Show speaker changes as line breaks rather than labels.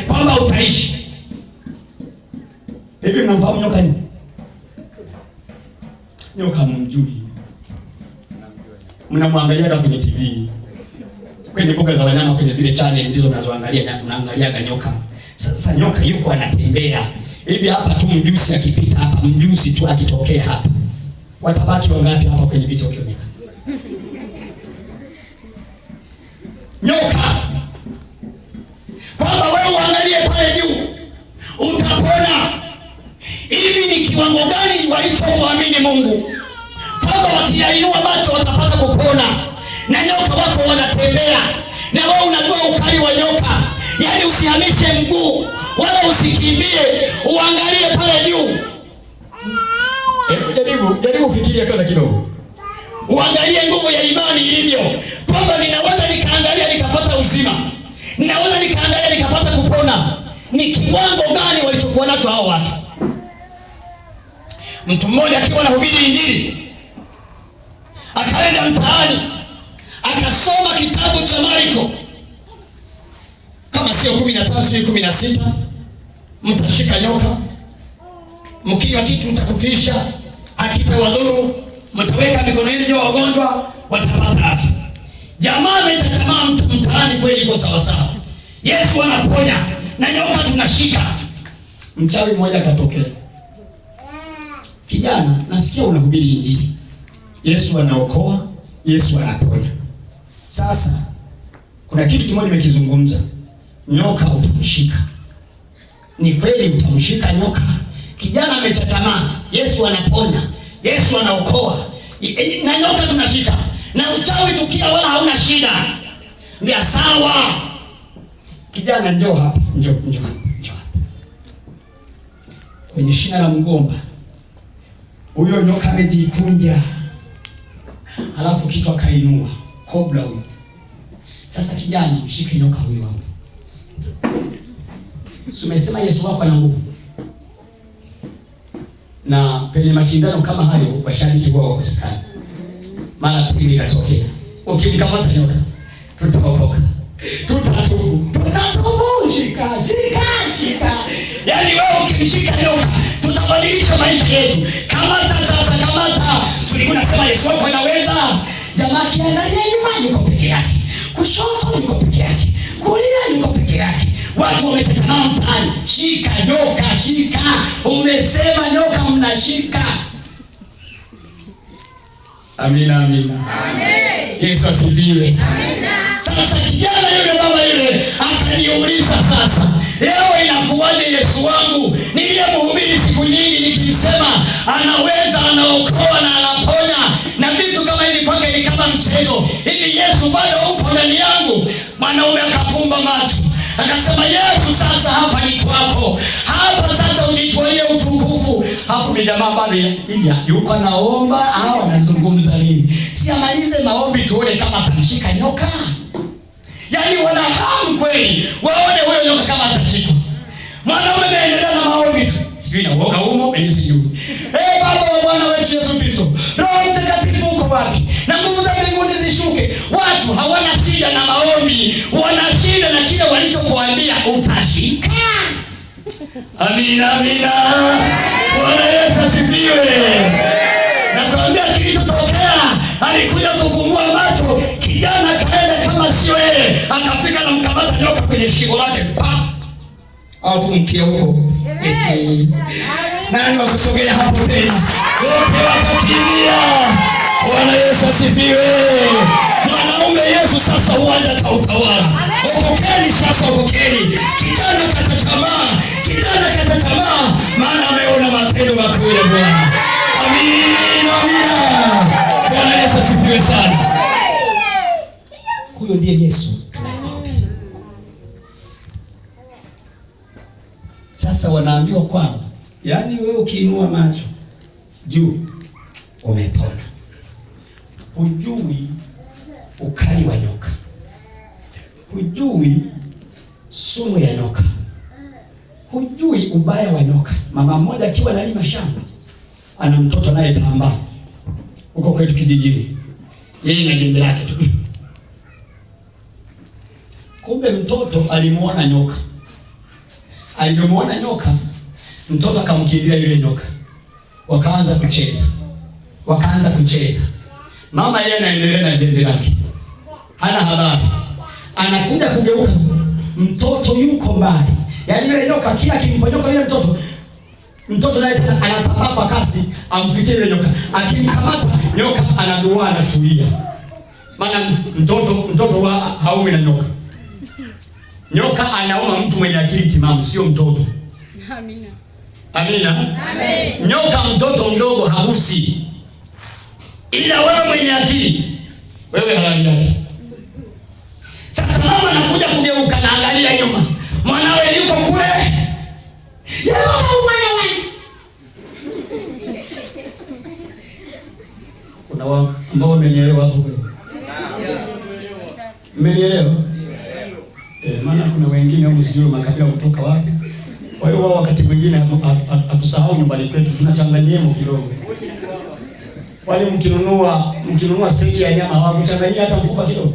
kwamba utaishi. Hivi mnamfahamu nyoka ni? Nyoka mjui. Mnamwangalia kwenye TV. Kwenye mbuga za wanyama, kwenye zile channel ndizo mnazoangalia, mnaangalia nyoka. Sasa nyoka yuko anatembea. Hivi hapa tu mjusi akipita hapa, mjusi tu akitokea hapa. Watabaki wangapi hapa kwenye picha ukioneka? Nyoka. Kwamba wewe uangalie pale juu utapona. Hivi ni kiwango gani walichomwamini Mungu? Kwamba wakiyainua macho watapata kupona. Na nyoka wako wanatembea. Na wewe unajua ukali wa nyoka. Yaani usihamishe mguu wala usikimbie, uangalie pale juu. Jaribu ufikirie kwanza kidogo. Uangalie nguvu ya imani ilivyo. Kwamba ninaweza nikaangalia nikapata uzima. Ninaweza nikaangalia nikapata kupona. Ni kiwango gani walichokuwa nacho hao watu? Mtu mmoja akiwa anahubiri Injili, akaenda mtaani, akasoma kitabu cha Marko. Kama sio 15 sio 16, mtashika nyoka, mkinywa kitu utakufisha, hakitawadhuru, mtaweka mikono yenu juu ya wagonjwa, watapata afya. Jamaa ametamaa mtaani, kweli iko sawa sawa. Yesu anaponya na nyoka tunashika. Mchawi mmoja katokea. Kijana, nasikia unahubiri Injili. Yesu anaokoa, Yesu anaponya. Sasa kuna kitu kimoja nimekizungumza. Nyoka utamshika. Ni kweli utamshika nyoka. Kijana amechatamaa, Yesu anaponya, Yesu anaokoa, na nyoka tunashika. Na uchawi tukia wala hauna shida. Ndio sawa. Kijana, njoo hapa, njoo hapa. Kwenye shina la mgomba, huyo nyoka amejikunja. Halafu kichwa kainua, kobra huyo. Sasa kijana, mshike nyoka huyo hapo. Umesema Yesu wako ana nguvu. Na kwenye mashindano kama hayo washabiki wao wakosekana. Mara timu ikatokea. Ukimkamata nyoka, tutaokoka. Tutatubu. Shika. Yaani wewe ukimshika nyoka, tutabadilisha maisha yetu. Kamata sasa, kamata. Tulikuwa nasema Yesu wako anaweza. Jamaa kiangalia nyuma yuko peke yake. Kushoto yuko peke yake. Kulia yuko peke yake. Watu wametamaa mtaani. Shika nyoka, shika. Umesema nyoka mnashika. Amina. Amen. Yesu asifiwe. Amina. Sasa kijana yule, baba yule akaniuliza, sasa leo inakuwaje Yesu wangu? Nilimhubiri siku nyingi nikimsema anaweza, anaokoa na anaponya na vitu kama hivi, kwake ni kama mchezo. Hivi Yesu bado upo ndani yangu? Mwanaume akafumba macho. Akasema, Yesu sasa hapa ni kwako. Hapa sasa unitwalie utukufu. Hafu ni jamaa bado yuko naomba au anazungumza nini? Siamalize maombi tuone kama atamshika nyoka. Yaani wanahamu kweli waone huyo nyoka kama atashika. Mwanaume anaendelea na maombi tu. Sijui na uoga humo, mimi sijui. Baba wa Bwana wetu Yesu Kristo, Roho Mtakatifu uko wapi? Na nguvu za mbinguni zishuke. Watu hawana shida na maombi, wana shida na kile walichokuambia utashika. Amina. Bwana Yesu asifiwe. Nakwambia kilichotokea, alikuja kufungua macho, kijana kaenda kama sio yeye, akafika na mkamata nyoka kwenye shingo lake. Au tumkie huko. Nani wakusogea hapo tena? Wote wakakimbia. Bwana Yesu asifiwe. Mwanaume Yesu sasa uwanja kautawala. Okokeni sasa, okokeni. Kijana kata tamaa, maana ameona matendo makuu ya Bwana. Amina. Bwana Yesu asifiwe sana. Huyo ndiye Yesu tunayemhubiri. Sasa wanaambiwa kwamba yaani wewe ukiinua macho juu umepona. Hujui ukali wa nyoka. Hujui sumu ya nyoka. Hujui ubaya wa nyoka. Mama mmoja akiwa analima shamba, ana mtoto naye tambaa huko kwetu kijijini. Yeye na jembe lake tu. Kumbe mtoto alimuona nyoka. Alipomwona nyoka, mtoto akamkimbilia yule nyoka. Wakaanza kucheza. Mama yeye anaendelea na jembe lake. Hana habari. Anakuja kugeuka. Mtoto yuko mbali. Yaani yule nyoka kila kimponyoka yule mtoto naye anatambaa kwa kasi amfikie yule nyoka. Akimkamata nyoka anaduaa, anatulia. Maana mtoto haumi na nyoka. Nyoka anauma mtu mwenye akili timamu, sio mtoto. Amina. Amen. Nyoka mtoto mdogo hagusi. Ila wewe mwenye akili, wewe halali yake. Sasa mama anakuja kugeuka na angalia nyuma. Mwanawe yuko kule. Kuna wao ambao wamenielewa hapo kweli. Mmenielewa? Maana kuna wengine huko sijui makabila kutoka wapi. Kwa hiyo wao wakati mwingine hatusahau nyumbani kwetu, tunachanganyemo kidogo. Wale mkinunua seki ya nyama hawakuchanganyia hata mfupa kidogo.